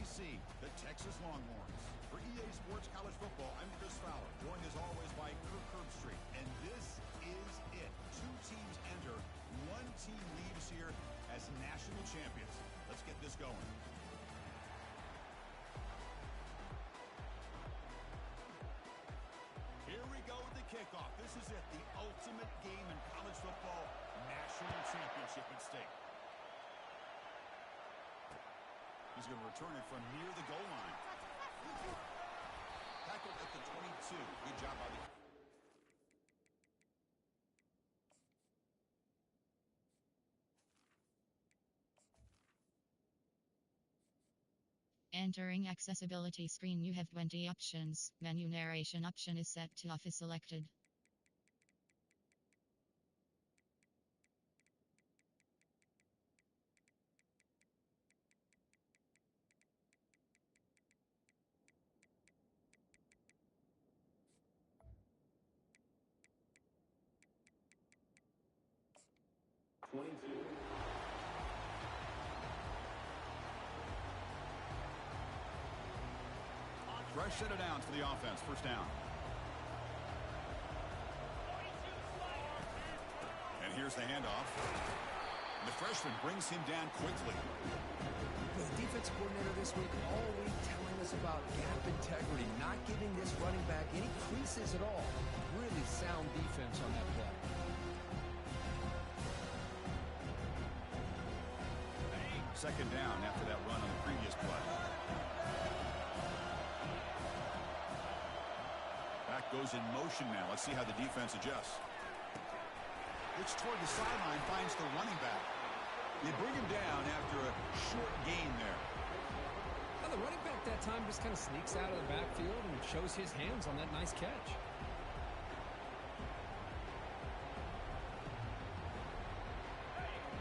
SEC, the Texas Longhorns. For EA Sports College Football, I'm Chris Fowler, joined as always by Kirk Herbstreit. And this is it. Two teams enter, one team leaves here as national champions. Let's get this going. Here we go with the kickoff. This is it, the ultimate game in college football, national championship at stake. He's going to return it from near the goal line. Tackled at the 22. Good job by the... Entering accessibility screen, you have 20 options. Menu narration option is set to off is selected. Fresh set of downs for the offense. First down. And here's the handoff. And the freshman brings him down quickly. The defensive coordinator this week all week telling us about gap integrity, not giving this running back any creases at all. Really sound defense on that play. Second down after that run on the previous play. Back goes in motion now. Let's see how the defense adjusts. Looks toward the sideline, finds the running back. They bring him down after a short gain there. Well, the running back that time just kind of sneaks out of the backfield and shows his hands on that nice catch.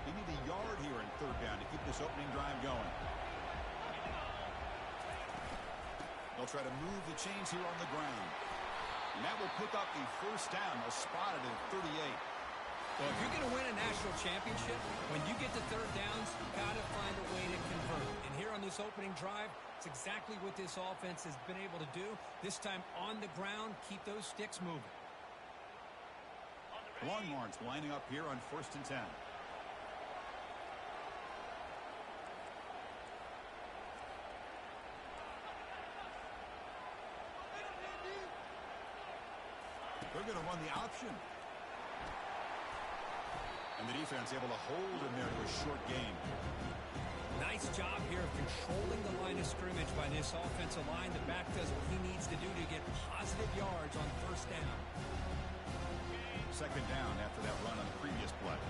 They need a yard here in third down to keep this opening drive going. They'll try to move the chains here on the ground. And that will pick up the first down. They'll spot it at 38. Well, if you're going to win a national championship, when you get to third downs, you've got to find a way to convert. And here on this opening drive, it's exactly what this offense has been able to do. This time on the ground, keep those sticks moving. Longhorns lining up here on 1st and 10. They're going to run the option. And the defense able to hold him there to a short gain. Nice job here of controlling the line of scrimmage by this offensive line. The back does what he needs to do to get positive yards on first down. Second down after that run on the previous play.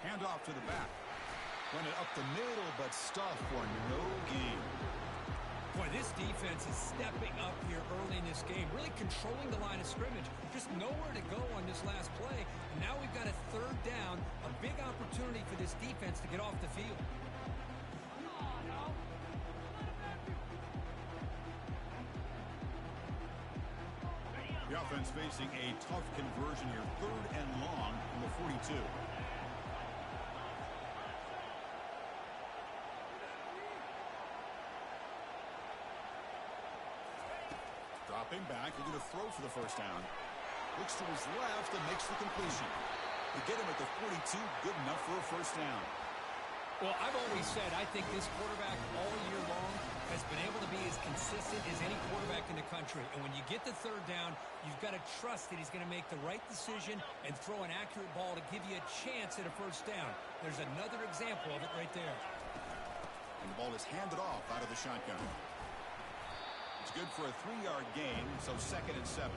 Hand off to the back. Run it up the middle, but stuffed for no gain. Boy, this defense is stepping up here early in this game, really controlling the line of scrimmage. Just nowhere to go on this last play. And now we've got a third down, a big opportunity for this defense to get off the field. The offense facing a tough conversion here, 3rd and long from the 42. Dropping back, they're going to throw for the first down. Looks to his left and makes the completion. To get him at the 42, good enough for a first down. Well, I've always said I think this quarterback all year long has been able to be as consistent as any quarterback in the country. And when you get the third down, you've got to trust that he's going to make the right decision and throw an accurate ball to give you a chance at a first down. There's another example of it right there. And the ball is handed off out of the shotgun. It's good for a 3-yard gain, so 2nd and 7.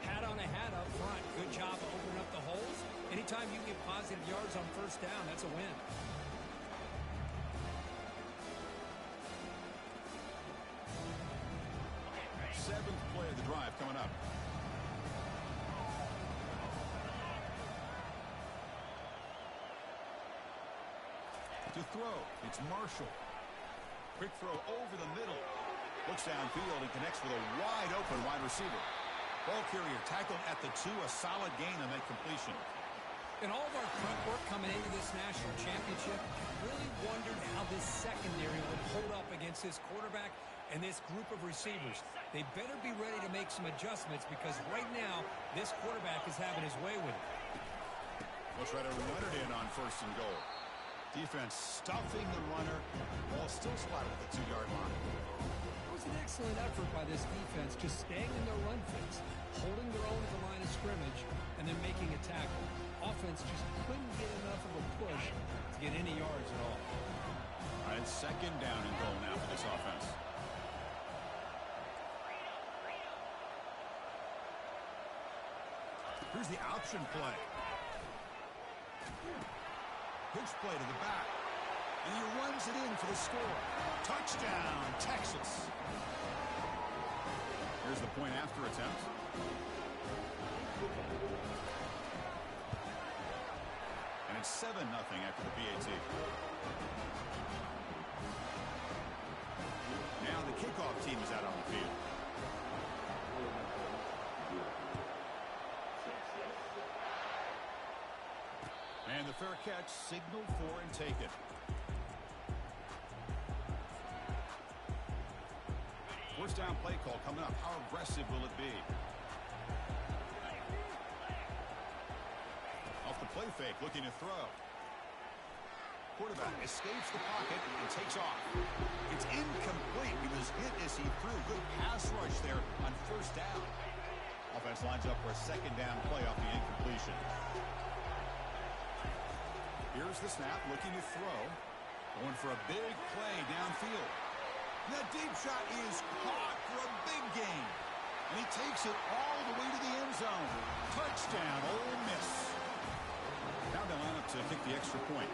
Hat on a hat up front. Good job of opening up the holes. Anytime you get positive yards on first down, that's a win. Seventh play of the drive coming up. To throw, it's Marshall. Quick throw over the middle. Looks downfield and connects with a wide-open wide receiver. Ball carrier tackled at the 2, a solid gain on that completion. In all of our prep work coming into this national championship, really wondered how this secondary would hold up against this quarterback and this group of receivers. They better be ready to make some adjustments because right now, this quarterback is having his way with it. We'll try to run it in on 1st and goal. Defense stuffing the runner. Ball still spotted at the 2-yard line. It was an excellent effort by this defense, just staying in their run fits, holding their own at the line of scrimmage, and then making a tackle. Offense just couldn't get enough of a push to get any yards at all. All right, 2nd down and goal now for this offense. Here's the option play. Pitch play to the back. And he runs it in for the score. Touchdown, Texas. Here's the point after attempt. And it's 7-0 after the PAT. Now the kickoff team is out on the field. And the fair catch signaled for and taken. First down play call coming up. How aggressive will it be? Off the play fake, looking to throw. Quarterback escapes the pocket and takes off. It's incomplete. He was hit as he threw. Good pass rush there on 1st down. Offense lines up for a 2nd down play off the incompletion. Here's the snap, looking to throw. Going for a big play downfield. That deep shot is caught for a big gain. And he takes it all the way to the end zone. Touchdown, Ole Miss. Now they line up to kick the extra point.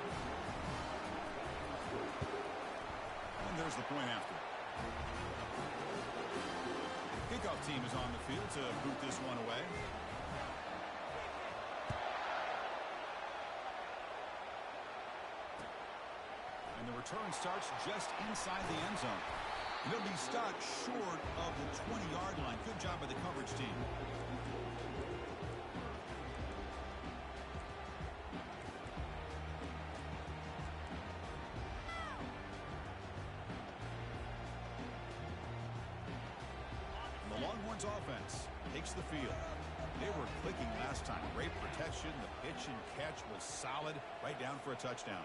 And there's the point after. Kickoff team is on the field to boot this one away. And the return starts just inside the end zone. He'll be stopped short of the 20-yard line. Good job by the coverage team. The Longhorns offense takes the field. They were clicking last time. Great protection. The pitch and catch was solid. Right down for a touchdown.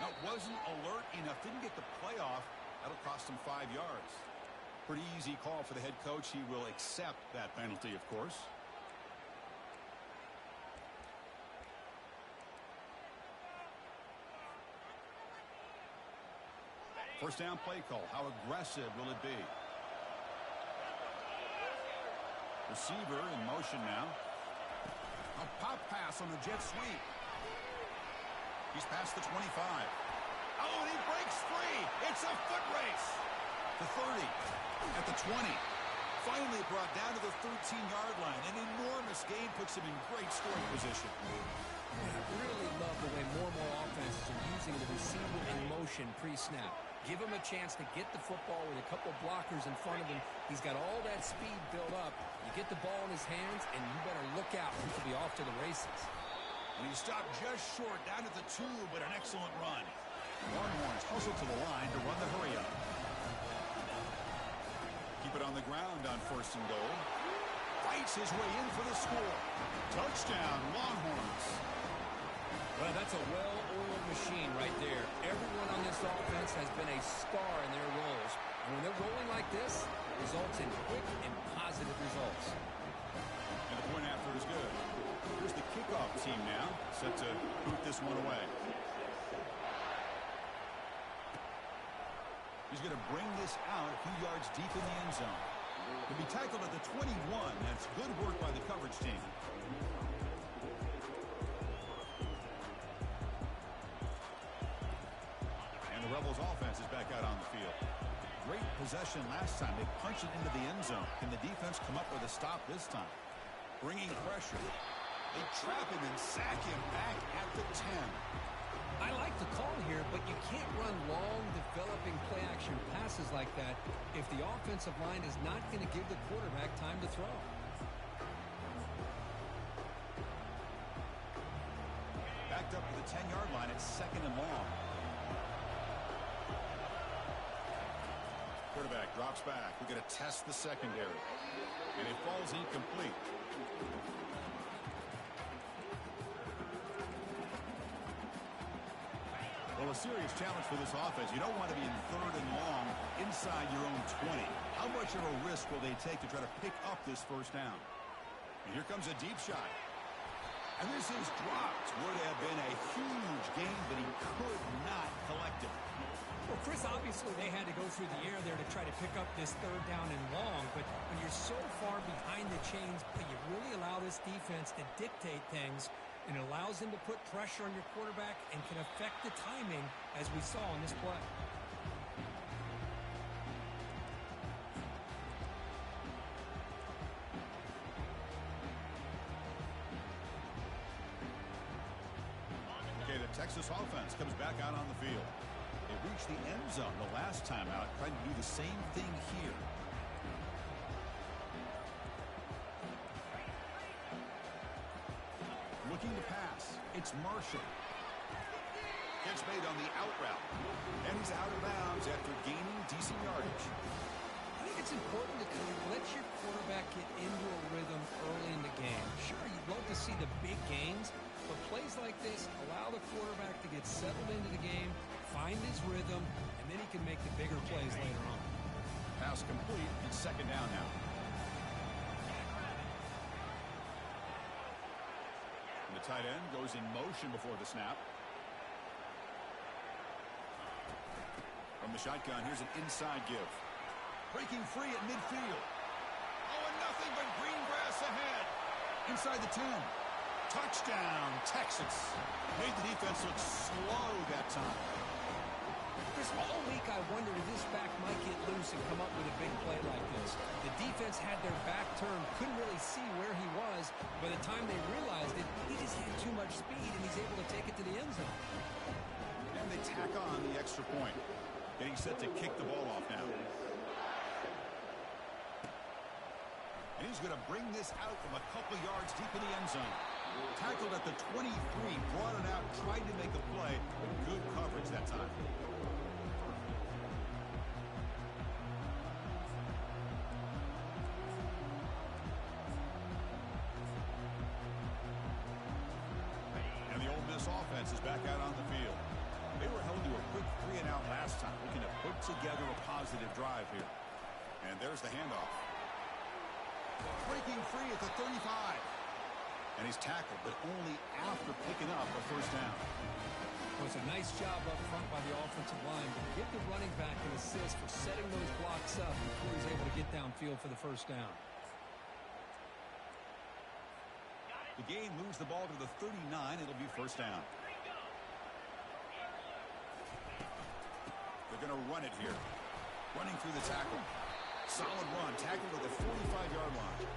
Now, wasn't alert enough. Didn't get the play off. That'll cost him 5 yards. Pretty easy call for the head coach. He will accept that penalty, of course. First down play call. How aggressive will it be? Receiver in motion now. A pop pass on the jet sweep. He's past the 25. Oh, and he breaks free. It's a foot race. The 30. At the 20. Finally brought down to the 13-yard line. An enormous gain puts him in great scoring position. I really love the way more and more offenses are using the receiver in motion pre-snap. Give him a chance to get the football with a couple blockers in front of him. He's got all that speed built up. You get the ball in his hands, and you better look out. He could be off to the races. And he stopped just short, down at the 2, but an excellent run. Longhorns hustle to the line to run the hurry up. Keep it on the ground on 1st and goal. Fights his way in for the score. Touchdown, Longhorns. Well, that's a well-oiled machine right there. Everyone on this offense has been a star in their roles. And when they're rolling like this, it results in quick and positive results. And the point after is good. Here's the kickoff team now, set to boot this one away. He's going to bring this out a few yards deep in the end zone. He'll be tackled at the 21. That's good work by the coverage team. And the Rebels offense is back out on the field. Great possession last time. They punched it into the end zone. Can the defense come up with a stop this time? Bringing pressure. They trap him and sack him back at the 10. I like the call here, but you can't run long, developing play-action passes like that if the offensive line is not going to give the quarterback time to throw. the 10-yard line at 2nd and long. Quarterback drops back. We're going to test the secondary. And it falls incomplete. Well, a serious challenge for this offense. You don't want to be in 3rd and long inside your own 20. How much of a risk will they take to try to pick up this first down? And here comes a deep shot. And this is dropped. Would have been a huge gain, but he could not collect it. Well, Chris, obviously they had to go through the air there to try to pick up this 3rd down and long, but when you're so far behind the chains, you really allow this defense to dictate things, and it allows them to put pressure on your quarterback and can affect the timing, as we saw in this play. Okay, the Texas offense comes back out on the field. They reached the end zone the last time out, trying to do the same thing here. Looking to pass. It's Marshall. Catch made on the out route. And he's out of bounds after gaining decent yardage. I think it's important to kind of let your quarterback get into a rhythm early in the game. Sure, you'd love to see the big gains, but plays like this allow the quarterback to get settled into the game, find his rhythm, and then he can make the bigger plays later on. Pass complete. It's 2nd down now. And the tight end goes in motion before the snap. From the shotgun, here's an inside give. Breaking free at midfield. Oh, and nothing but green grass ahead. Inside the 10. Touchdown, Texas. Made the defense look slow that time. Chris, all week I wondered if this back might get loose and come up with a big play like this. The defense had their back turned, couldn't really see where he was. By the time they realized it, he just had too much speed, and he's able to take it to the end zone. And they tack on the extra point. Getting set to kick the ball off now. And he's going to bring this out from a couple yards deep in the end zone. Tackled at the 23, brought it out, tried to make a play, but good coverage that time. And the Ole Miss offense is back out on the field. They were held to a quick 3-and-out last time, looking to put together a positive drive here. And there's the handoff. Breaking free at the 35. And he's tackled, but only after picking up a first down. Well, it's a nice job up front by the offensive line, but give the running back an assist for setting those blocks up before he's able to get downfield for the first down. The gain moves the ball to the 39. It'll be first down. They're going to run it here. Running through the tackle. Solid run. Tackle to the 45-yard line.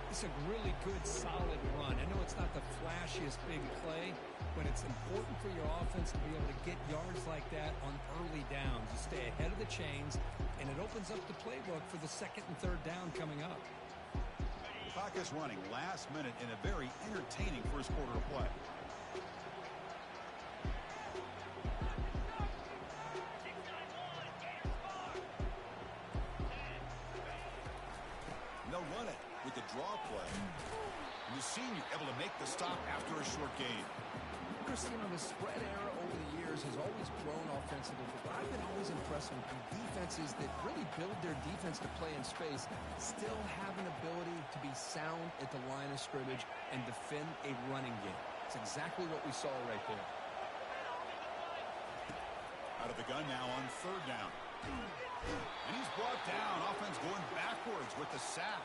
It's a really good, solid run. I know it's not the flashiest big play, but it's important for your offense to be able to get yards like that on early downs. You stay ahead of the chains, and it opens up the playbook for the 2nd and 3rd down coming up. The clock is running last minute in a very entertaining first quarter of play. And they'll run it with the draw play. And the senior able to make the stop after a short gain. Chris, you know, the spread era over the years has always grown offensively, but I've been always impressed with defenses that really build their defense to play in space, still have an ability to be sound at the line of scrimmage and defend a running game. It's exactly what we saw right there. Out of the gun now on 3rd down. And he's brought down. Offense going backwards with the sack.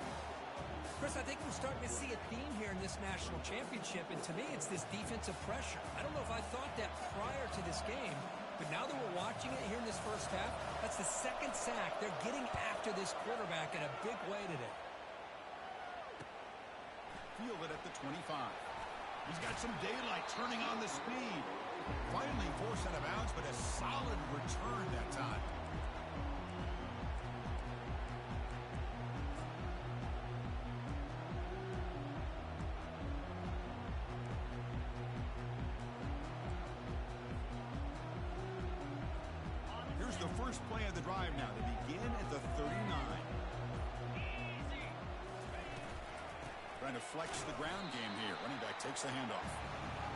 Chris, I think we're starting to see a theme here in this national championship, and to me, it's this defensive pressure. I don't know if I thought that prior to this game, but now that we're watching it here in this first half, that's the 2nd sack. They're getting after this quarterback in a big way today. Fielded at the 25. He's got some daylight turning on the speed. Finally forced out of bounds, but a solid return that time. first play of the drive now. They begin at the 39. Trying to flex the ground game here. Running back takes the handoff.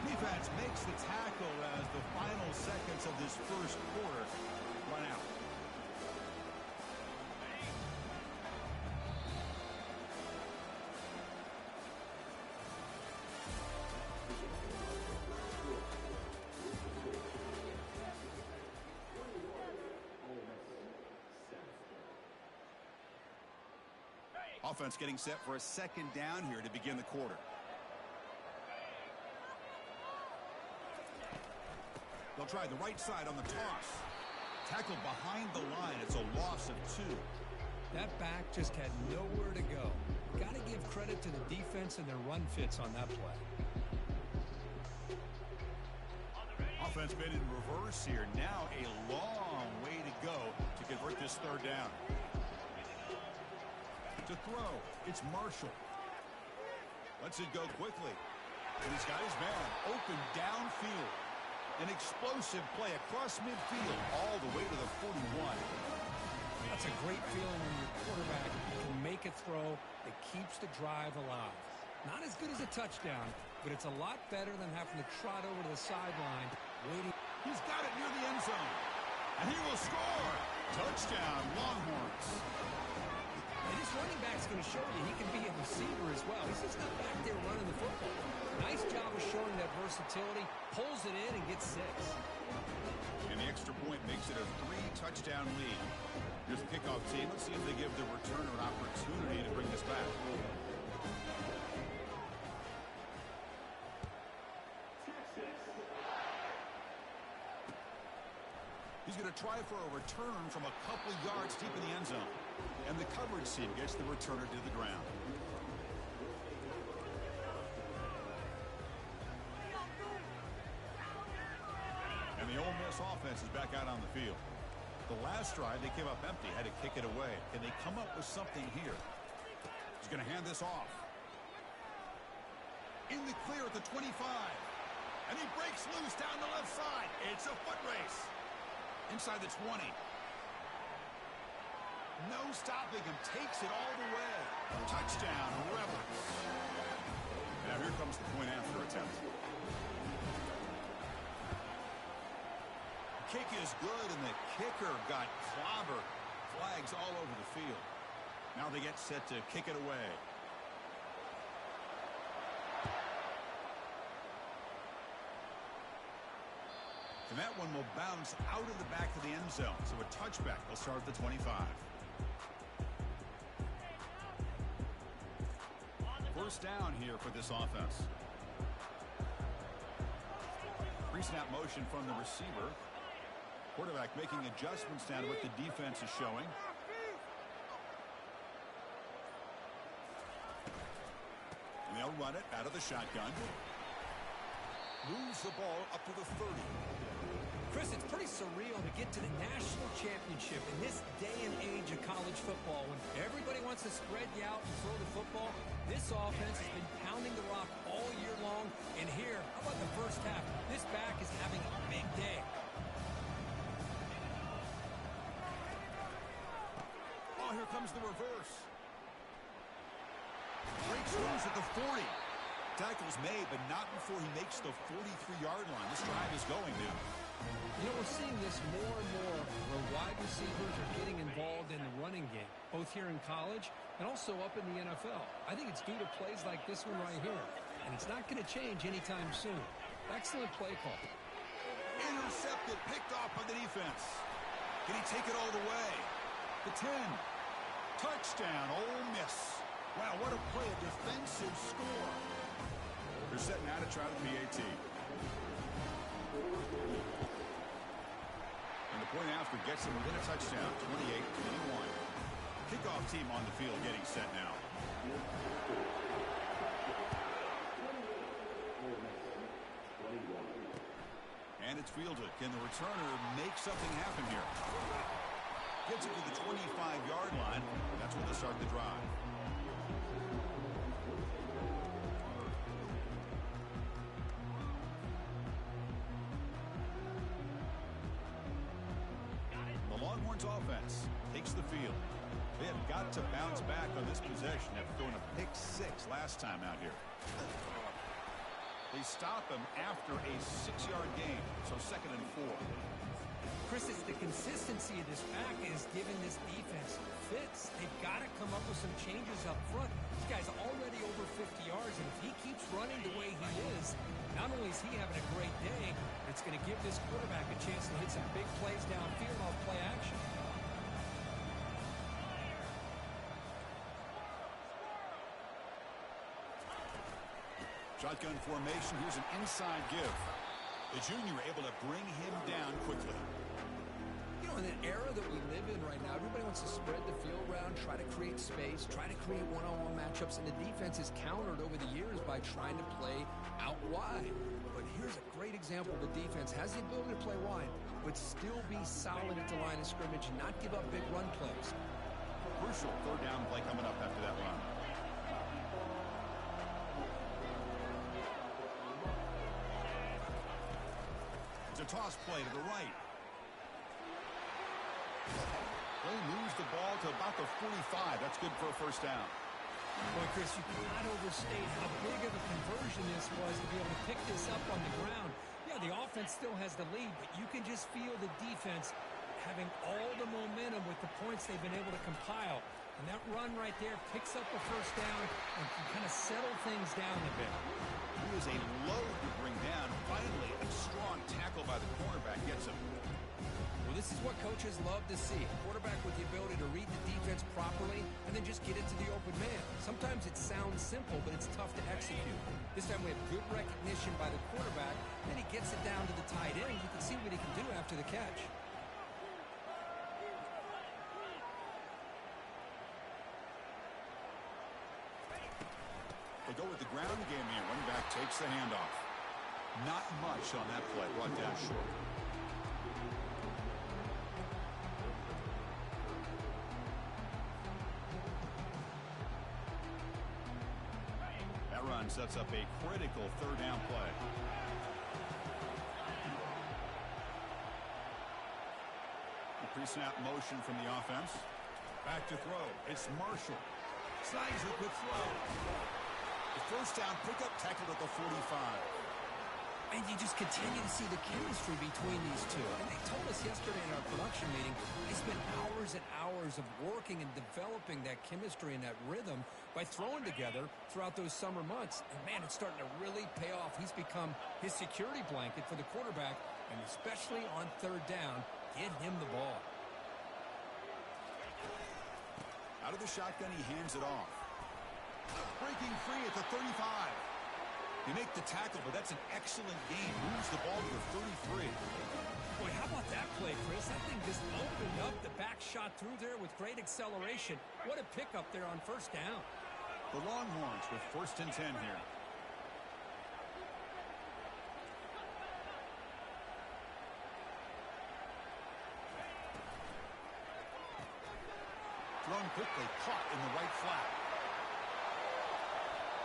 Defense makes the tackle as the final seconds of this first quarter run out. Offense getting set for a second down here to begin the quarter. They'll try the right side on the toss. Tackled behind the line. It's a loss of 2. That back just had nowhere to go. Got to give credit to the defense and their run fits on that play. Offense been in reverse here. Now a long way to go to convert this third down. To throw, it's Marshall. Lets it go quickly. And he's got his man open downfield. An explosive play across midfield all the way to the 41. That's a great feeling when your quarterback can make a throw that keeps the drive alive. Not as good as a touchdown, but it's a lot better than having to trot over to the sideline waiting. He's got it near the end zone. And he will score. Touchdown, Longhorns. And this running back's going to show you he can be a receiver as well. He's just not back there running the football. Nice job of showing that versatility. Pulls it in and gets 6. And the extra point makes it a 3-touchdown lead. Here's the kickoff team. Let's see if they give the returner an opportunity to bring this back. He's going to try for a return from a couple yards deep in the end zone. And the coverage team gets the returner to the ground. And the Ole Miss offense is back out on the field. The last drive, they came up empty, had to kick it away. Can they come up with something here? He's going to hand this off. In the clear at the 25. And he breaks loose down the left side. It's a foot race. Inside the 20. No stopping him. Takes it all the way. Touchdown, Rebels. Now here comes the point after attempt. Kick is good, and the kicker got clobbered. Flags all over the field. Now they get set to kick it away. And that one will bounce out of the back of the end zone. So a touchback. They'll start at the 25. First down here for this offense. Pre-snap motion from the receiver. Quarterback making adjustments down to what the defense is showing. And they'll run it out of the shotgun. Moves the ball up to the 30. Chris, it's pretty surreal to get to the national championship in this day and age of college football when everybody wants to spread you out and throw the football. This offense has been pounding the rock all year long. And here, how about the first half? This back is having a big day. Oh, here comes the reverse. Breaks loose at the 40. Tackles made, but not before he makes the 43-yard line. This drive is going now. You know, we're seeing this more and more where wide receivers are getting involved in the running game, both here in college and also up in the NFL. I think it's due to plays like this one right here, and it's not going to change anytime soon. Excellent play call. Intercepted, picked off by the defense. Can he take it all the way? The 10. Touchdown, Ole Miss. Wow, what a play, a defensive score. They're setting out to try the PAT. And the point after gets them within a touchdown, 28-21. Kickoff team on the field getting set now. And it's fielded. Can the returner make something happen here? Gets it to the 25-yard line. That's where they start the drive. Longhorns offense takes the field. They have got to bounce back on this possession after throwing a pick 6 last time out here. They stop him after a 6-yard gain, so 2nd and 4. Chris, it's the consistency of this back is giving this defense fits. They've got to come up with some changes up front. This guy's already over 50 yards, and if he keeps running the way he is, not only is he having a great day, it's going to give this quarterback a chance to hit some big plays downfield off play action. Shotgun formation. Here's an inside give. The junior able to bring him down quickly. You know, in an era that we live in right now, everybody wants to spread the field around, try to create space, try to create one-on-one matchups, and the defense is countered over the years by trying to play out wide. But here's a great example of the defense has the ability to play wide, but still be solid at the line of scrimmage and not give up big run plays. Crucial 3rd down play coming up after that run. It's a toss play to the right. Play moves the ball to about the 45. That's good for a 1st down. Boy, Chris, you cannot overstate how big of a conversion this was to be able to pick this up on the ground. Yeah, the offense still has the lead, but you can just feel the defense having all the momentum with the points they've been able to compile. And that run right there picks up a 1st down and can kind of settle things down a bit. He is a load to bring down. Finally, a strong tackle by the cornerback gets him. Well, this is what coaches love to see. A quarterback with the ability to read the defense properly and then just get into the open man. Sometimes it sounds simple, but it's tough to execute. This time we have good recognition by the quarterback. Then he gets it down to the tight end. You can see what he can do after the catch. They go with the ground game here. Running back takes the handoff. Not much on that play. Brought down short. That run sets up a critical 3rd down play. The pre-snap motion from the offense. Back to throw. It's Marshall. Slides it with throw. The 1st down pickup tackled at the 45. And you just continue to see the chemistry between these two. And they told us yesterday in our production meeting, they spent hours and hours of working and developing that chemistry and that rhythm by throwing together throughout those summer months. And, man, it's starting to really pay off. He's become his security blanket for the quarterback, and especially on 3rd down, get him the ball. Out of the shotgun, he hands it off. Breaking free at the 35. They make the tackle, but that's an excellent game. Moves the ball to the 33. Boy, how about that play, Chris? That thing just opened up. The back shot through there with great acceleration. What a pickup there on 1st down. The Longhorns with 1st and 10 here. Thrown quickly, caught in the right flat.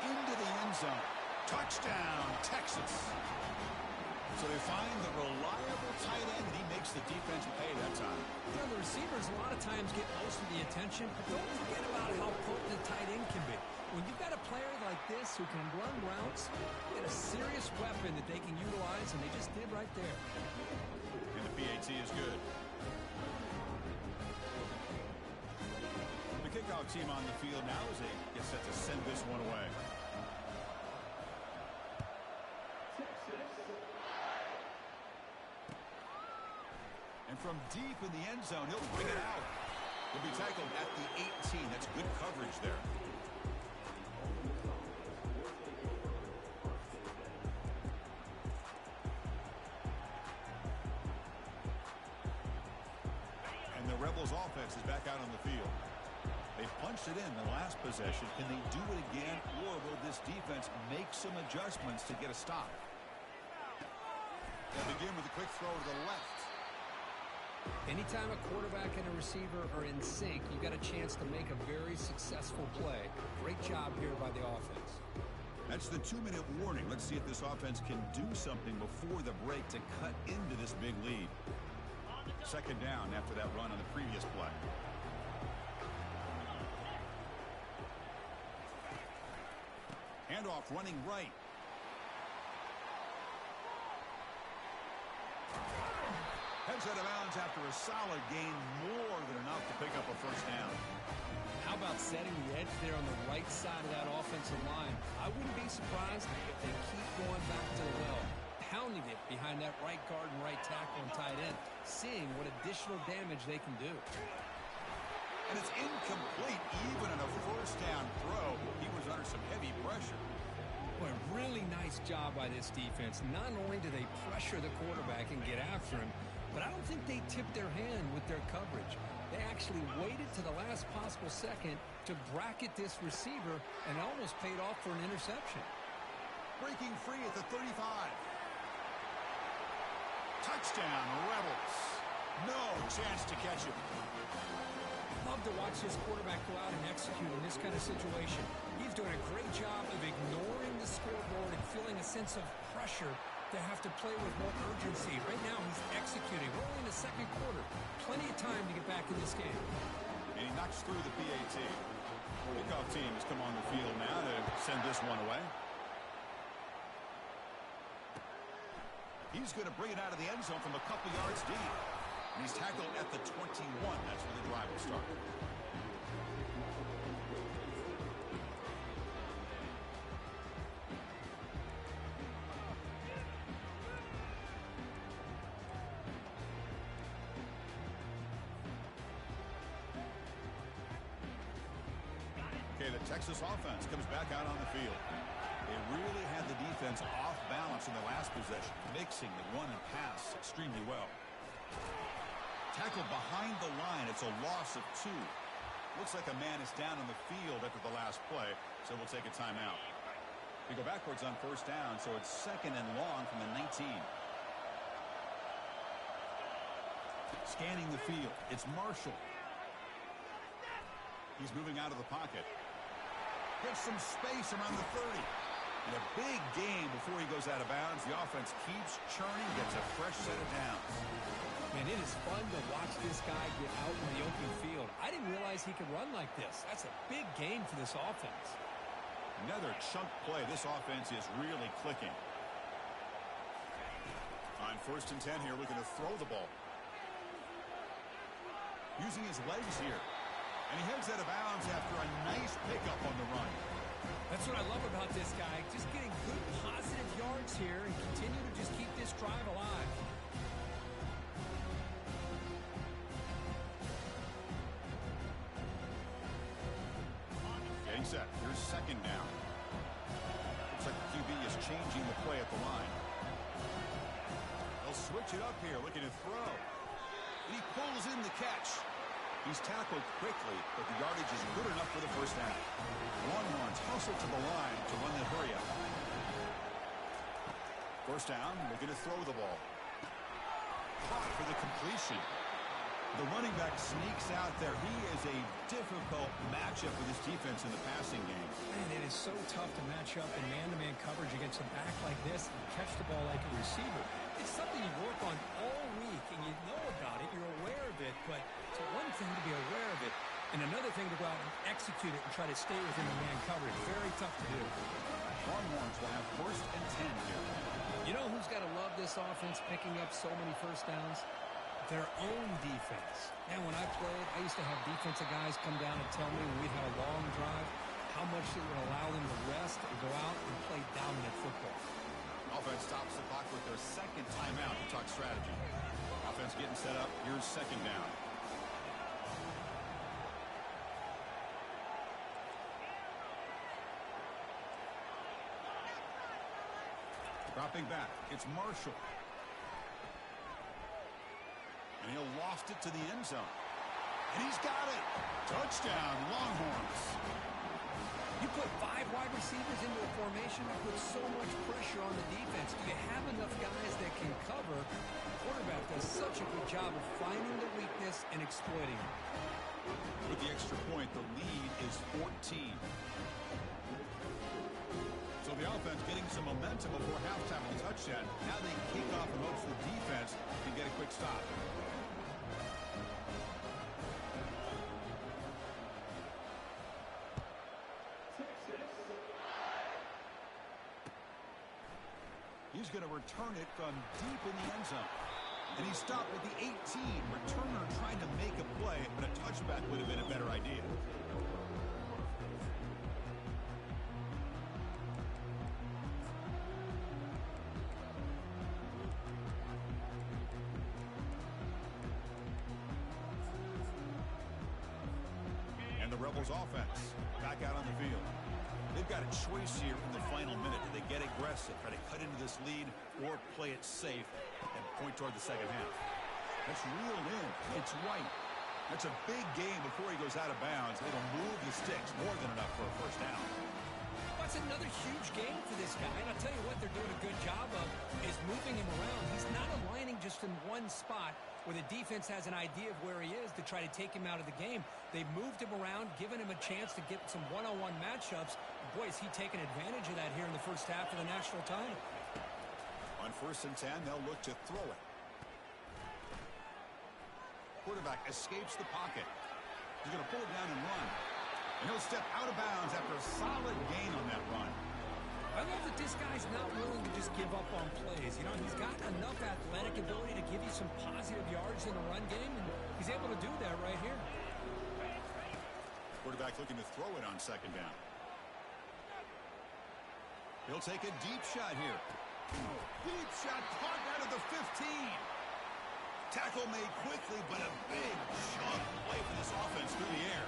Into the end zone. Touchdown, Texas. So they find the reliable tight end, and he makes the defense pay that time. You know, the receivers a lot of times get most of the attention, but don't forget about how potent the tight end can be. When you've got a player like this who can run routes, you get a serious weapon that they can utilize, and they just did right there. And the PAT is good. The kickoff team on the field now as they get set to send this one away. And from deep in the end zone, he'll bring it out. He'll be tackled at the 18. That's good coverage there. And the Rebels offense is back out on the field. They punched it in the last possession. Can they do it again, or will this defense make some adjustments to get a stop? They begin with a quick throw to the left. Anytime a quarterback and a receiver are in sync, you've got a chance to make a very successful play. Great job here by the offense. That's the 2-minute warning. Let's see if this offense can do something before the break to cut into this big lead. Second down after that run on the previous play. Handoff running right. Heads out of bounds after a solid gain, more than enough to pick up a first down. How about setting the edge there on the right side of that offensive line? I wouldn't be surprised if they keep going back to the well, pounding it behind that right guard and right tackle and tight end, seeing what additional damage they can do. And it's incomplete, even in a first down throw. He was under some heavy pressure. Boy, really nice job by this defense. Not only do they pressure the quarterback and get after him, but I don't think they tipped their hand with their coverage. They actually waited to the last possible second to bracket this receiver, and almost paid off for an interception. Breaking free at the 35. Touchdown, Rebels. No chance to catch him. Love to watch this quarterback go out and execute in this kind of situation. He's doing a great job of ignoring the scoreboard and feeling a sense of pressure to have to play with more urgency. Right now, he's executing. We're only in the second quarter. Plenty of time to get back in this game. And he knocks through the PAT. Kickoff team has come on the field now to send this one away. He's going to bring it out of the end zone from a couple yards deep. And he's tackled at the 21. That's where the drive will start. Okay, the Texas offense comes back out on the field. They really had the defense off balance in the last possession, mixing the run and pass extremely well. Tackled behind the line. It's a loss of 2. Looks like a man is down on the field after the last play, so we'll take a timeout. We go backwards on first down, so it's second and long from the 19. Scanning the field. It's Marshall. He's moving out of the pocket. Gets some space around the 30. And a big gain before he goes out of bounds. The offense keeps churning, gets a fresh set of downs. Man, it is fun to watch this guy get out in the open field. I didn't realize he could run like this. That's a big gain for this offense. Another chunk play. This offense is really clicking. On first and 10 here, looking to throw the ball. Using his legs here. And he heads out of bounds after a nice pickup on the run. That's what I love about this guy. Just getting good positive yards here and continue to just keep this drive alive. Getting set. Here's second down. Looks like the QB is changing the play at the line. They'll switch it up here, looking to throw. And he pulls in the catch. He's tackled quickly, but the yardage is good enough for the first down. Longhorns hustle to the line to run the hurry up. First down, looking to throw the ball. Caught for the completion. The running back sneaks out there. He is a difficult matchup for this defense in the passing game. Man, it is so tough to match up in man-to-man coverage against a back like this and catch the ball like a receiver. It's something you work on all week, and you know about it. You're aware of it, but it's one thing to be aware of it, and another thing to go out and execute it and try to stay within the man coverage. Very tough to do. Longhorns will have first and 10 here. You know who's got to love this offense picking up so many first downs? Their own defense. Man, when I played, I used to have defensive guys come down and tell me when we had a long drive how much it would allow them to rest and go out and play dominant football. Offense stops the clock with their second timeout to talk strategy. Offense getting set up. Here's second down. Dropping back. It's Marshall. And he'll loft it to the end zone. And he's got it. Touchdown, Longhorns. You put 5 wide receivers into a formation that puts so much pressure on the defense. Do you have enough guys that can cover? The quarterback does such a good job of finding the weakness and exploiting it. With the extra point, the lead is 14. So the offense getting some momentum before halftime with a touchdown. Now they kick off and hope the defense can get a quick stop. He's going to return it from deep in the end zone. And he stopped at the 18. Returner trying to make a play, but a touchback would have been a better idea. And the Rebels offense back out on the field. They've got a choice here in the final minute. Do they get aggressive, try to cut into this lead, or play it safe and point toward the second half? That's reeled in. It's White. That's a big game before he goes out of bounds. It'll move the sticks more than enough for a first down. That's another huge game for this guy. And I'll tell you what they're doing a good job of is moving him around. He's not aligning just in one spot where the defense has an idea of where he is to try to take him out of the game. They moved him around, given him a chance to get some one-on-one matchups. Boy, is he taking advantage of that here in the first half of the national title. On 1st and 10, they'll look to throw it. Quarterback escapes the pocket. He's going to pull it down and run. And he'll step out of bounds after a solid gain on that run. I love that this guy's not willing to just give up on plays. You know, he's got enough athletic ability to give you some positive yards in the run game, and he's able to do that right here. Quarterback looking to throw it on 2nd down. He'll take a deep shot here. Deep shot caught right at the 15. Tackle made quickly, but a big chunk play for this offense through the air.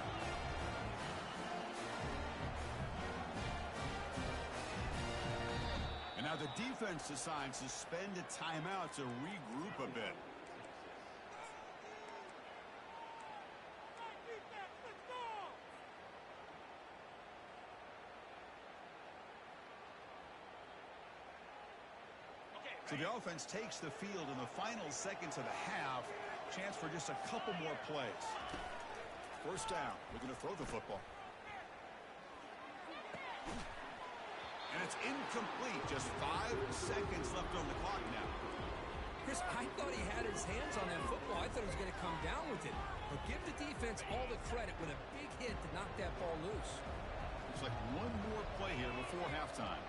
And now the defense decides to spend a timeout to regroup a bit. So the offense takes the field in the final seconds of the half. Chance for just a couple more plays. 1st down. We're going to throw the football. And it's incomplete. Just 5 seconds left on the clock now. Chris, I thought he had his hands on that football. I thought he was going to come down with it. But give the defense all the credit with a big hit to knock that ball loose. Looks like one more play here before halftime.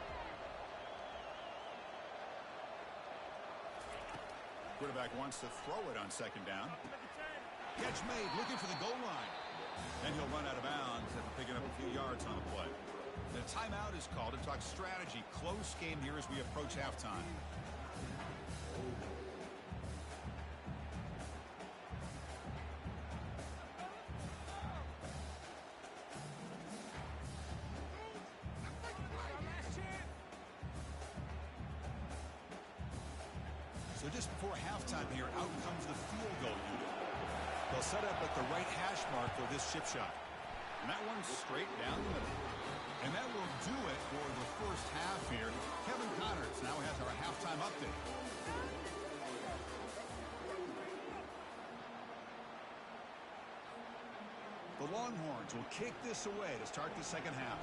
Quarterback wants to throw it on 2nd down. Catch made, looking for the goal line. And he'll run out of bounds after picking up a few yards on the play. The timeout is called to talk strategy. Close game here as we approach halftime. So just before halftime here, out comes the field goal unit. They'll set up at the right hash mark for this chip shot. And that one's straight down the middle. And that will do it for the first half here. Kevin Connors now has our halftime update. The Longhorns will kick this away to start the second half.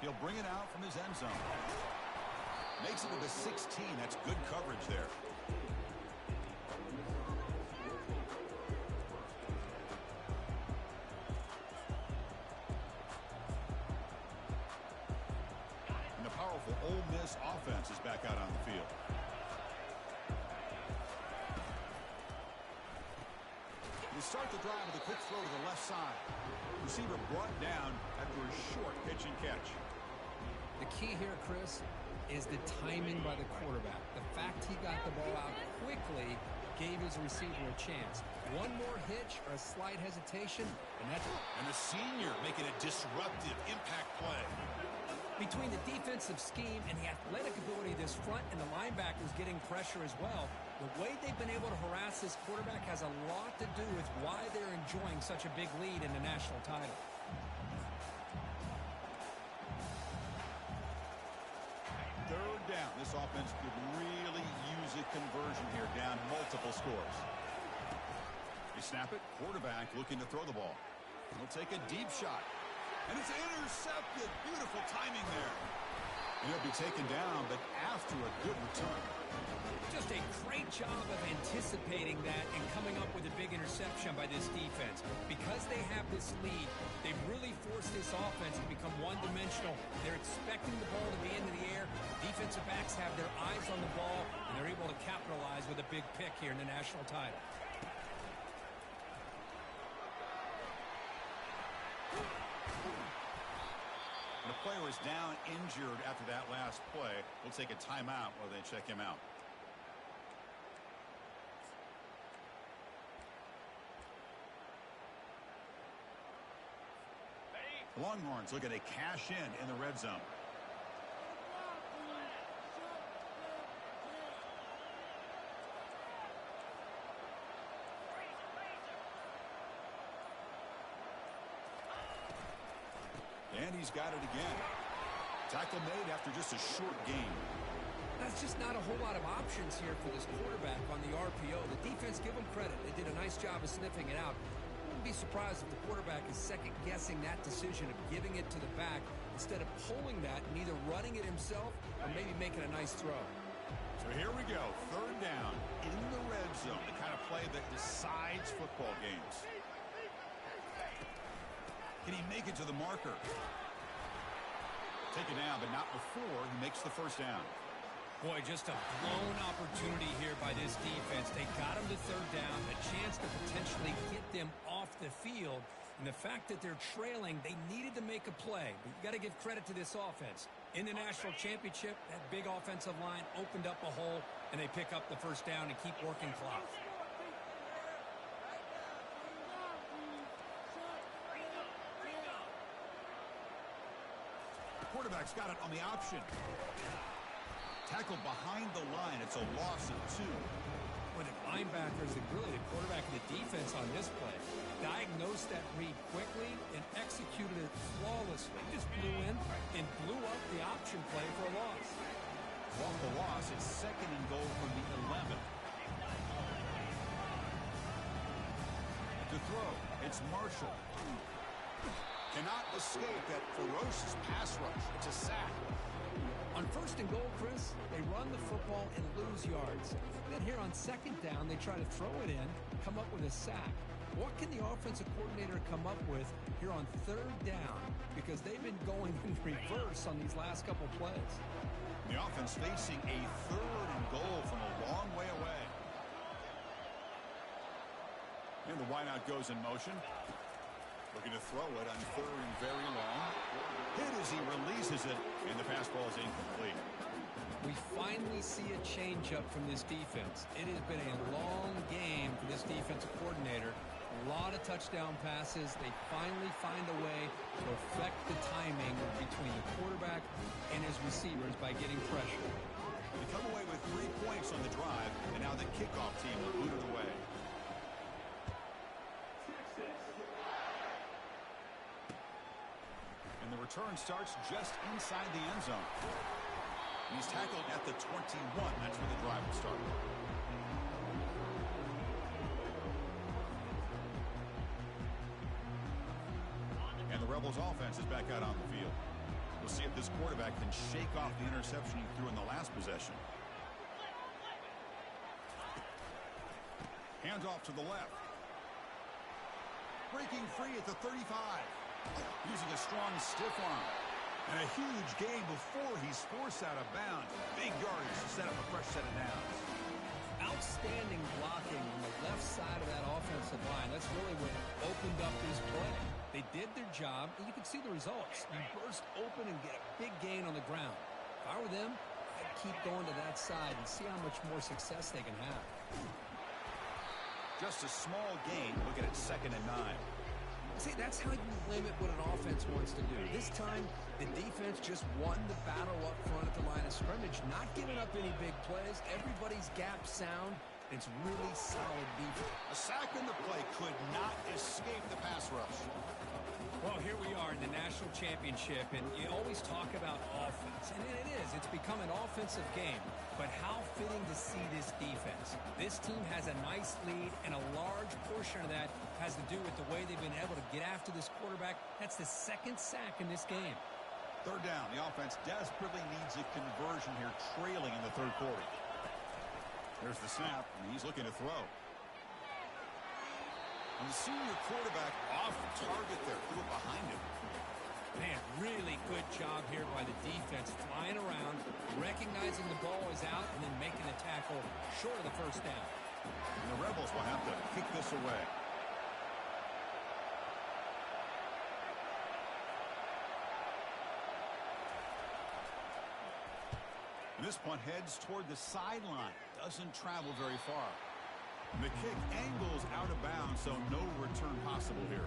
He'll bring it out from his end zone. Makes it to the 16. That's good coverage there. And the powerful Ole Miss offense is back out on the field. They start the drive with a quick throw to the left side. Receiver brought down after a short pitch and catch. The key here, Chris, is the timing by the quarterback. The fact he got the ball out quickly gave his receiver a chance. One more hitch or a slight hesitation, and that's it. And the senior making a disruptive impact play. Between the defensive scheme and the athletic ability of this front and the linebackers getting pressure as well, the way they've been able to harass this quarterback has a lot to do with why they're enjoying such a big lead in the national title. Third down. This offense could really use a conversion here, down multiple scores. They snap it. Quarterback looking to throw the ball. He'll take a deep shot. And it's intercepted. Beautiful timing there. And he'll be taken down, but after a good return. Just a great job of anticipating that and coming up with a big interception by this defense. Because they have this lead, they've really forced this offense to become one-dimensional. They're expecting the ball to be into the air. Defensive backs have their eyes on the ball, and they're able to capitalize with a big pick here in the national title. When a player is down injured after that last play, we'll take a timeout while they check him out. The Longhorns looking to cash in the red zone. And he's got it again. Tackle made after just a short gain. That's just not a whole lot of options here for this quarterback on the RPO. The defense, give them credit. They did a nice job of sniffing it out. Wouldn't be surprised if the quarterback is second-guessing that decision of giving it to the back instead of pulling that and either running it himself or maybe making a nice throw. So here we go. Third down in the red zone. The kind of play that decides football games. Can he make it to the marker? Take it down, but not before he makes the first down. Boy, just a blown opportunity here by this defense. They got him to third down, a chance to potentially get them off the field. And the fact that they're trailing, they needed to make a play. But you got to give credit to this offense. In the national championship, that big offensive line opened up a hole, and they pick up the first down and keep working clock. Quarterback's got it on the option. Tackled behind the line. It's a loss of 2. Well, the linebackers and really the quarterback and the defense on this play diagnosed that read quickly and executed it flawlessly. Just blew in and blew up the option play for a loss. Off the loss, it's second and goal from the 11. To throw, it's Marshall. Cannot escape that ferocious pass rush. It's a sack. On first and goal, Chris, they run the football and lose yards. Then here on second down, they try to throw it in, come up with a sack. What can the offensive coordinator come up with here on third down? Because they've been going in reverse on these last couple plays. The offense facing a third and goal from a long way away. And the wideout goes in motion. Looking to throw it on third and very long. Hit as he releases it, and the pass ball is incomplete. We finally see a changeup from this defense. It has been a long game for this defensive coordinator. A lot of touchdown passes. They finally find a way to affect the timing between the quarterback and his receivers by getting pressure. They come away with 3 points on the drive, and now the kickoff team will boot it away. And the return starts just inside the end zone. He's tackled at the 21. That's where the drive will start. And the Rebels offense is back out on the field. We'll see if this quarterback can shake off the interception he threw in the last possession. Hands off to the left. Breaking free at the 35. Using a strong stiff arm. And a huge gain before he's forced out of bounds. Big yardage to set up a fresh set of downs. Outstanding blocking on the left side of that offensive line. That's really what opened up this play. They did their job, and you can see the results. You burst open and get a big gain on the ground. If I were them, I'd keep going to that side and see how much more success they can have. Just a small gain. Look at it, 2nd and 9. See, that's how you limit what an offense wants to do. This time, the defense just won the battle up front at the line of scrimmage, not giving up any big plays. Everybody's gap sound. It's really solid defense. A sack in the play could not escape the pass rush. Well, here we are in the national championship, and you always talk about offense, and it is. It's become an offensive game, but how fitting to see this defense. This team has a nice lead, and a large portion of that has to do with the way they've been able to get after this quarterback. That's the 2nd sack in this game. Third down. The offense desperately needs a conversion here, trailing in the third quarter. There's the snap, and he's looking to throw. And the senior quarterback off target there, threw it behind him. Man, really good job here by the defense, flying around, recognizing the ball is out, and then making the tackle short of the first down. And the Rebels will have to kick this away. And this punt heads toward the sideline. Doesn't travel very far. The kick angles out of bounds, so no return possible here.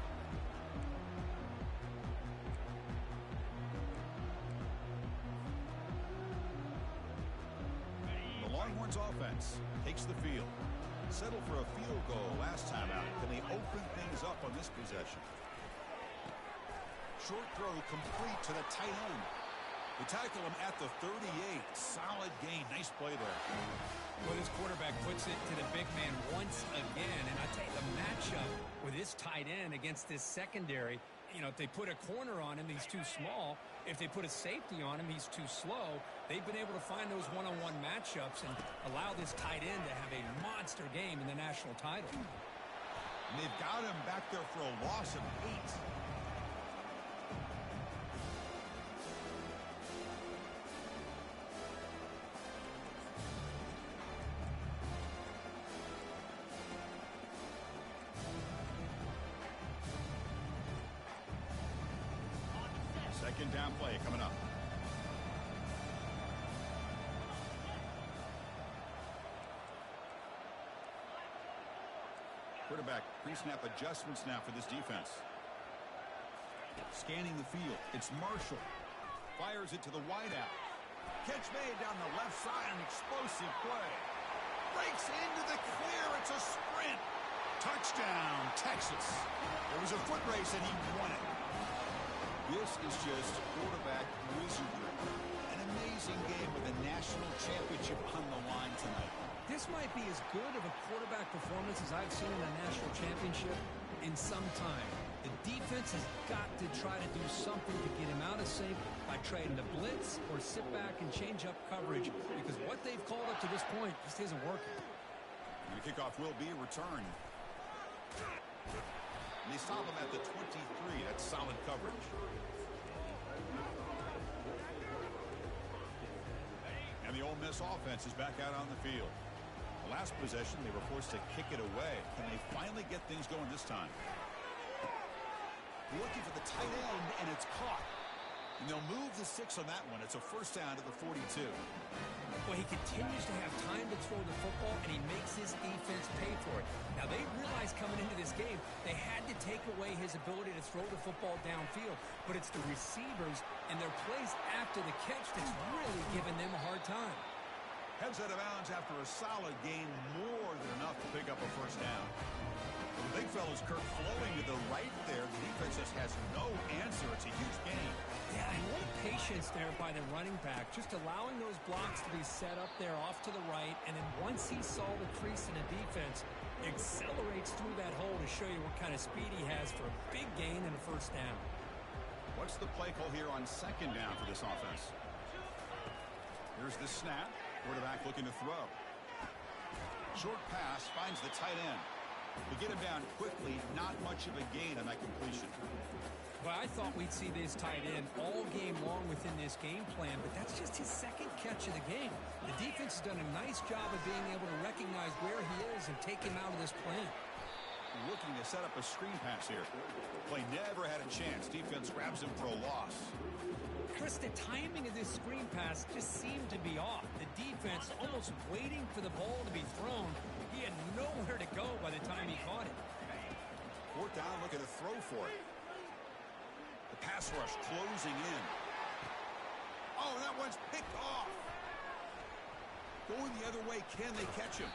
The Longhorns offense takes the field. Settled for a field goal last time out. Can they open things up on this possession? Short throw complete to the tight end. They tackle him at the 38. Solid gain. Nice play there. Well, this quarterback puts it to the big man once again. And I tell you, the matchup with this tight end against this secondary, you know, if they put a corner on him, he's too small. If they put a safety on him, he's too slow. They've been able to find those one-on-one matchups and allow this tight end to have a monster game in the national title. And they've got him back there for a loss of 8. Second down play coming up. Quarterback pre-snap adjustments now for this defense. Scanning the field. It's Marshall. Fires it to the wideout. Catch made down the left side. An explosive play. Breaks into the clear. It's a sprint. Touchdown, Texas. There was a foot race and he won it. This is just quarterback wizardry. An amazing game with a national championship on the line tonight. This might be as good of a quarterback performance as I've seen in a national championship in some time. The defense has got to try to do something to get him out of sync by trying to blitz or sit back and change up coverage, because what they've called up to this point just isn't working. And the kickoff will be a return. And they stop him at the 23. That's solid coverage. And the Ole Miss offense is back out on the field. The last possession, they were forced to kick it away. Can they finally get things going this time? Looking for the tight end, and it's caught. And they'll move the 6 on that one. It's a first down to the 42. Well, he continues to have time to throw the football, and he makes his defense pay for it. Now, they realized coming into this game, they had to take away his ability to throw the football downfield. But it's the receivers and their plays after the catch that's really giving them a hard time. Heads out of bounds after a solid gain, more than enough to pick up a first down. The big fella's Kirk flowing to the right there. The defense just has no answer. It's a huge gain. Yeah, and what patience there by the running back, just allowing those blocks to be set up there off to the right, and then once he saw the crease in the defense, accelerates through that hole to show you what kind of speed he has for a big gain and a first down. What's the play call here on second down for this offense? Here's the snap. Quarterback looking to throw. Short pass finds the tight end. To get him down quickly, not much of a gain on that completion. Well, I thought we'd see this tight end all game long within this game plan, but that's just his second catch of the game. The defense has done a nice job of being able to recognize where he is and take him out of this plan. Looking to set up a screen pass here. Play never had a chance. Defense grabs him for a loss. Chris, the timing of this screen pass just seemed to be off. The defense almost waiting for the ball to be thrown. He had nowhere to go by the time he caught it. Fourth down, looking to throw for it. The pass rush closing in. Oh, that one's picked off. Going the other way, can they catch him?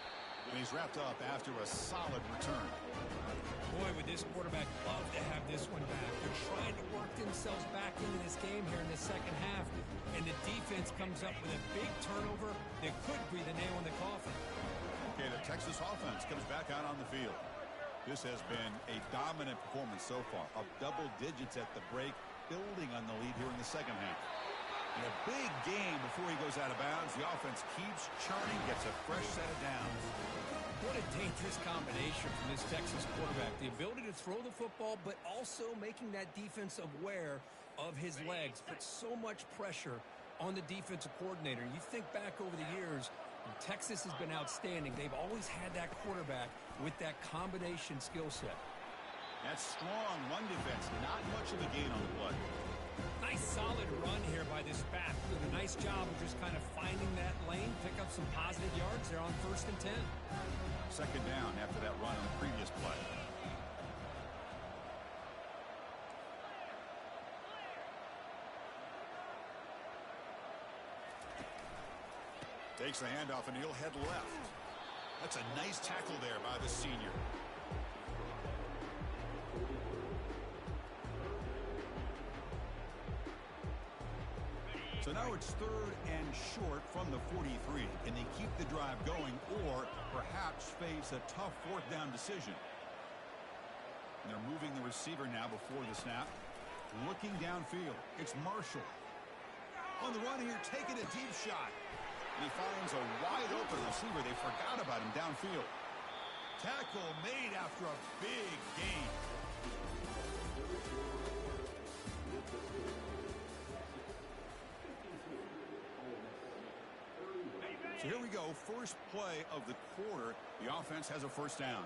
And he's wrapped up after a solid return. Boy, would this quarterback love to have this one back. They're trying to work themselves back into this game here in the second half, and the defense comes up with a big turnover that could be the nail in the coffin. Okay, the Texas offense comes back out on the field. This has been a dominant performance so far. Up double digits at the break, building on the lead here in the second half. And a big game before he goes out of bounds. The offense keeps churning, gets a fresh set of downs. What a dangerous combination from this Texas quarterback. The ability to throw the football, but also making that defense aware of his legs. Put so much pressure on the defensive coordinator. You think back over the years, Texas has been outstanding. They've always had that quarterback with that combination skill set. That's strong run defense. Not much of a gain on the play. Nice solid run here by this back. Did a nice job of just kind of finding that lane, pick up some positive yards there on 1st and 10. Second down after that run on the previous play. Takes the handoff and he'll head left. That's a nice tackle there by the senior. So now it's 3rd and short from the 43. Can they keep the drive going or perhaps face a tough 4th down decision? And they're moving the receiver now before the snap. Looking downfield. It's Marshall. On the run here, taking a deep shot. And he finds a wide open receiver. They forgot about him downfield. Tackle made after a big gain. So here we go, first play of the quarter. The offense has a 1st down.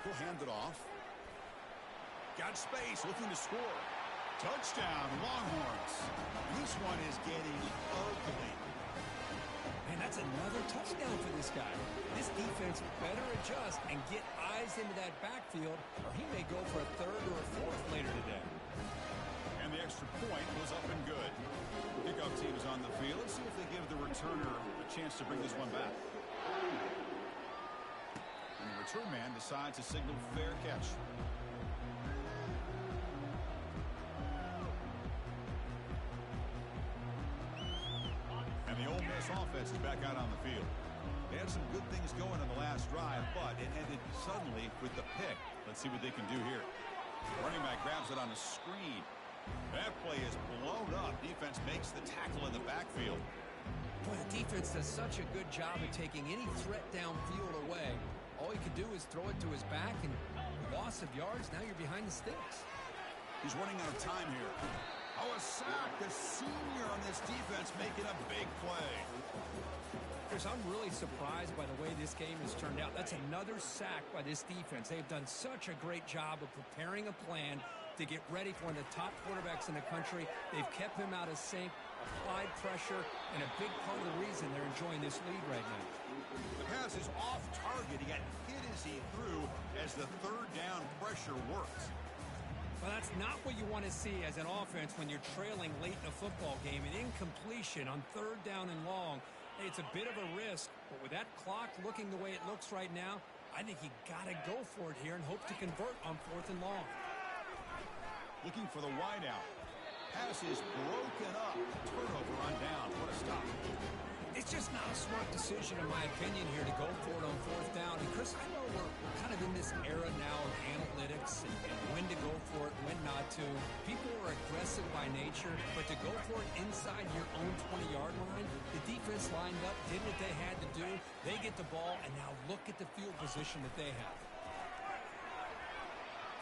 He'll hand it off. Got space, looking to score. Touchdown, Longhorns. This one is getting ugly. Man, that's another touchdown for this guy. This defense better adjust and get eyes into that backfield, or he may go for a 3rd or a 4th later today. And the extra point was up and good. Kickoff team is on the field. Let's see if they give the returner a chance to bring this one back. And the return man decides to signal fair catch. And the Ole Miss offense is back out on the field. They had some good things going on the last drive, but it ended suddenly with the pick. Let's see what they can do here. Running back grabs it on a screen. That play is blown up. Defense makes the tackle in the backfield. Boy, the defense does such a good job of taking any threat downfield away. All he could do is throw it to his back, and loss of yards, now you're behind the sticks. He's running out of time here. Oh, a sack. The senior on this defense making a big play. Chris, I'm really surprised by the way this game has turned out. That's another sack by this defense. They've done such a great job of preparing a plan to get ready for one of the top quarterbacks in the country. They've kept him out of sync, applied pressure, and a big part of the reason they're enjoying this lead right now. The pass is off target. He got hit as he threw as the 3rd down pressure works. Well, that's not what you want to see as an offense when you're trailing late in a football game. An incompletion on 3rd down and long. Hey, it's a bit of a risk, but with that clock looking the way it looks right now, I think you got to go for it here and hope to convert on 4th and long. Looking for the wideout. Pass is broken up. Turnover on down. What a stop. It's just not a smart decision, in my opinion, here to go for it on 4th down. And, Chris, I know we're kind of in this era now of analytics and when to go for it, when not to. People are aggressive by nature, but to go for it inside your own 20-yard line, the defense lined up, did what they had to do. They get the ball, and now look at the field position that they have.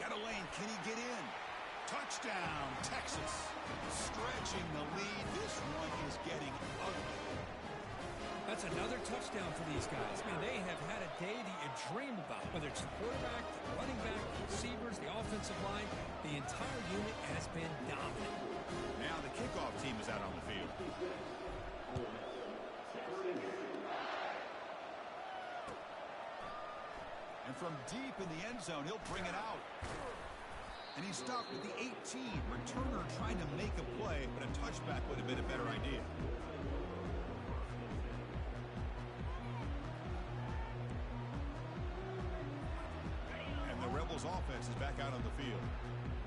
Got a lane. Can he get in? Touchdown, Texas. Stretching the lead. This one is getting ugly. That's another touchdown for these guys. Man, they have had a day that you dream about, whether it's the quarterback, the running back, the receivers, the offensive line. The entire unit has been dominant. Now the kickoff team is out on the field. And from deep in the end zone, he'll bring it out. And he's stopped at the 18. Returner trying to make a play, but a touchback would have been a better idea. And the Rebels offense is back out on the field.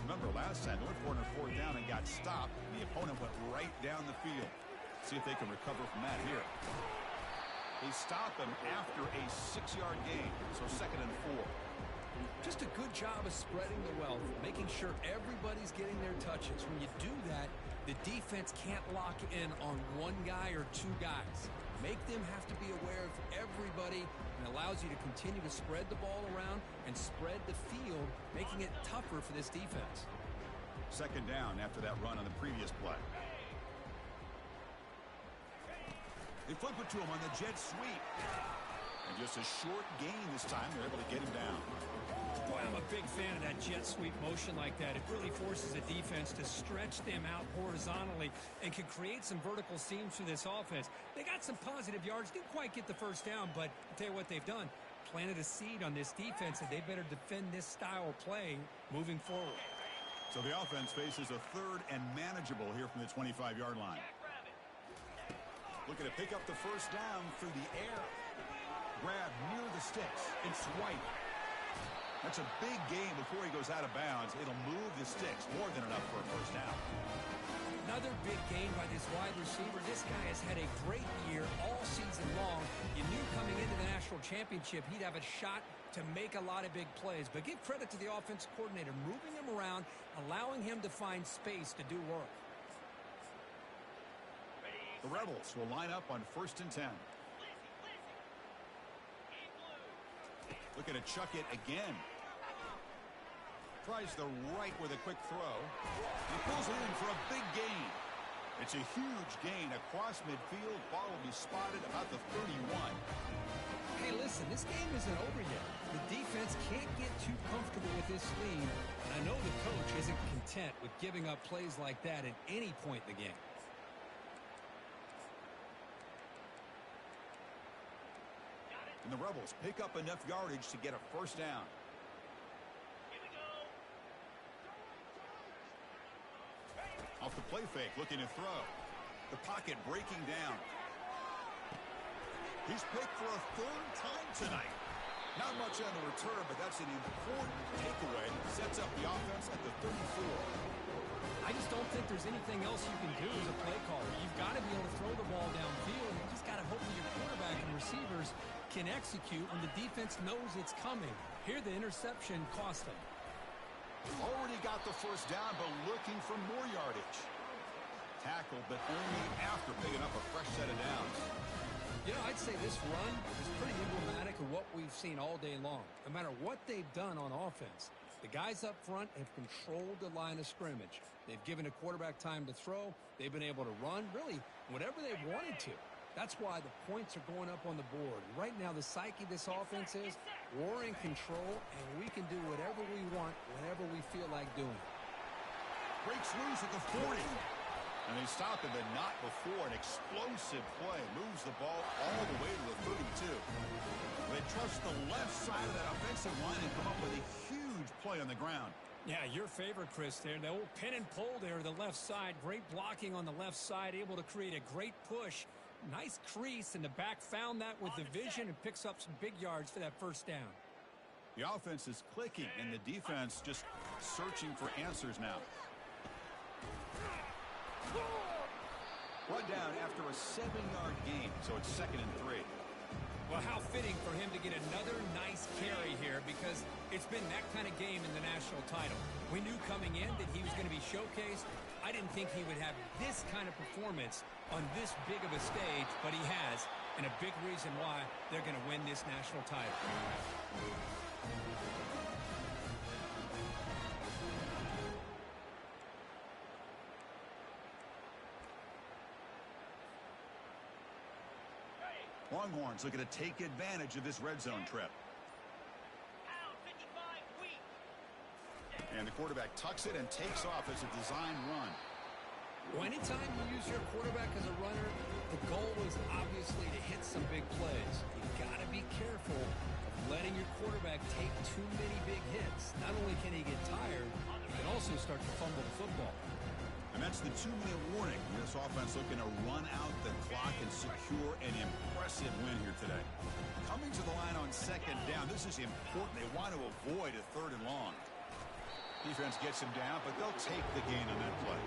Remember, last time they went for it on 4th down and got stopped. The opponent went right down the field. See if they can recover from that here. They stop him after a 6-yard gain, so 2nd and 4. Just a good job of spreading the wealth, making sure everybody's getting their touches. When you do that, the defense can't lock in on one guy or two guys. Make them have to be aware of everybody, and allows you to continue to spread the ball around and spread the field, making it tougher for this defense. Second down after that run on the previous play. They flip it to him on the jet sweep. And just a short gain this time. They're able to get him down. Boy, I'm a big fan of that jet sweep motion like that. It really forces a defense to stretch them out horizontally and can create some vertical seams for this offense. They got some positive yards. Didn't quite get the first down, but I'll tell you what they've done. Planted a seed on this defense, and they better defend this style of play moving forward. So the offense faces a third and manageable here from the 25-yard line. Looking to pick up the first down through the air. Grab near the sticks and swipe. That's a big gain before he goes out of bounds. It'll move the sticks, more than enough for a first down. Another big gain by this wide receiver. This guy has had a great year all season long. You knew coming into the national championship he'd have a shot to make a lot of big plays. But give credit to the offensive coordinator, moving him around, allowing him to find space to do work. The Rebels will line up on 1st and 10. Looking to chuck it again. Tries the right with a quick throw. He pulls it in for a big gain. It's a huge gain across midfield. Ball will be spotted about the 31. Hey, listen, this game isn't over yet. The defense can't get too comfortable with this lead. And I know the coach isn't content with giving up plays like that at any point in the game. And the Rebels pick up enough yardage to get a first down. Off the play fake, looking to throw. The pocket breaking down. He's picked for a third time tonight. Not much on the return, but that's an important takeaway. Sets up the offense at the 34. I just don't think there's anything else you can do as a play caller. You've got to be able to throw the ball downfield. You just got to hope that your quarterback and receivers can execute when the defense knows it's coming. Here, the interception cost them. Already got the first down, but looking for more yardage. Tackled, but only after picking up a fresh set of downs. You know, I'd say this run is pretty emblematic of what we've seen all day long. No matter what they've done on offense, the guys up front have controlled the line of scrimmage. They've given a quarterback time to throw. They've been able to run, really, whatever they wanted to. That's why the points are going up on the board. Right now, the psyche of this offense is we're in control, and we can do whatever we want, whenever we feel like doing. Breaks loose at the 40. And they stop him, but not before. An explosive play. Moves the ball all the way to the 32. They trust the left side of that offensive line and come up with a huge play on the ground. Yeah, your favorite, Chris, there. The old pin and pull there, the left side. Great blocking on the left side, able to create a great push. Nice crease, and the back found that with the vision and picks up some big yards for that first down. The offense is clicking, and the defense just searching for answers now. Run down after a 7-yard gain, so it's 2nd and 3. Well, how fitting for him to get another nice carry here, because it's been that kind of game in the national title. We knew coming in that he was going to be showcased. I didn't think he would have this kind of performance on this big of a stage, but he has, and a big reason why they're going to win this national title. Longhorns looking to take advantage of this red zone trip. And the quarterback tucks it and takes off as a design run. Well, anytime you use your quarterback as a runner, the goal is obviously to hit some big plays. You've got to be careful of letting your quarterback take too many big hits. Not only can he get tired, he can also start to fumble the football. And that's the 2-minute warning. This offense looking to run out the clock and secure an impressive win here today. Coming to the line on 2nd down, this is important. They want to avoid a 3rd and long. Defense gets him down, but they'll take the gain on that play.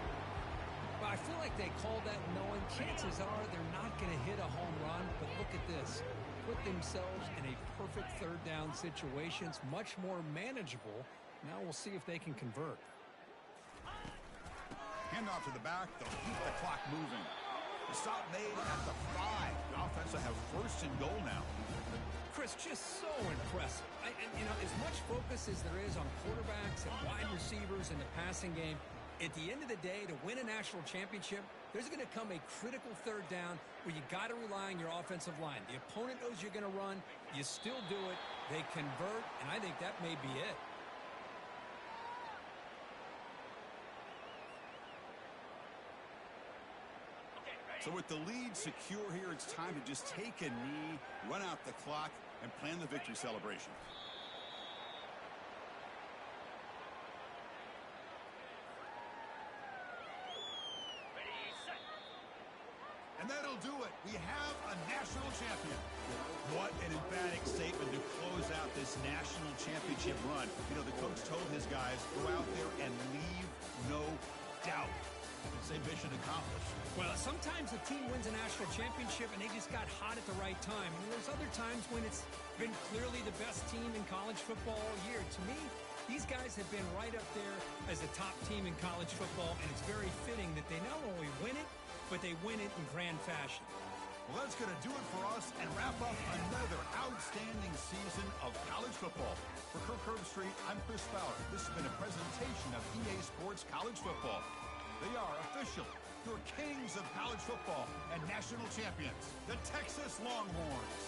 Well, I feel like they called that knowing chances are they're not going to hit a home run, but look at this. put themselves in a perfect third down situation. It's much more manageable. Now we'll see if they can convert. Handoff to the back. They'll keep the clock moving. The stop made at the 5. The offense will have first and goal now. Chris, just so impressive. And as much focus as there is on quarterbacks and wide receivers in the passing game, at the end of the day, to win a national championship, there's going to come a critical third down where you got to rely on your offensive line. The opponent knows you're going to run. You still do it. They convert, and I think that may be it. So with the lead secure here, it's time to just take a knee, run out the clock, and plan the victory celebration. And that'll do it. We have a national champion. What an emphatic statement to close out this national championship run. You know, the coach told his guys, go out there and leave no doubt. Say mission accomplished. Well, sometimes a team wins a national championship and they just got hot at the right time. And there's other times when it's been clearly the best team in college football all year. To me, these guys have been right up there as a top team in college football, and it's very fitting that they not only win it, but they win it in grand fashion. Well, that's going to do it for us and wrap up another outstanding season of college football. For Kirk Herbstreit, I'm Chris Fowler. This has been a presentation of EA Sports College Football. They are officially your kings of college football and national champions, the Texas Longhorns.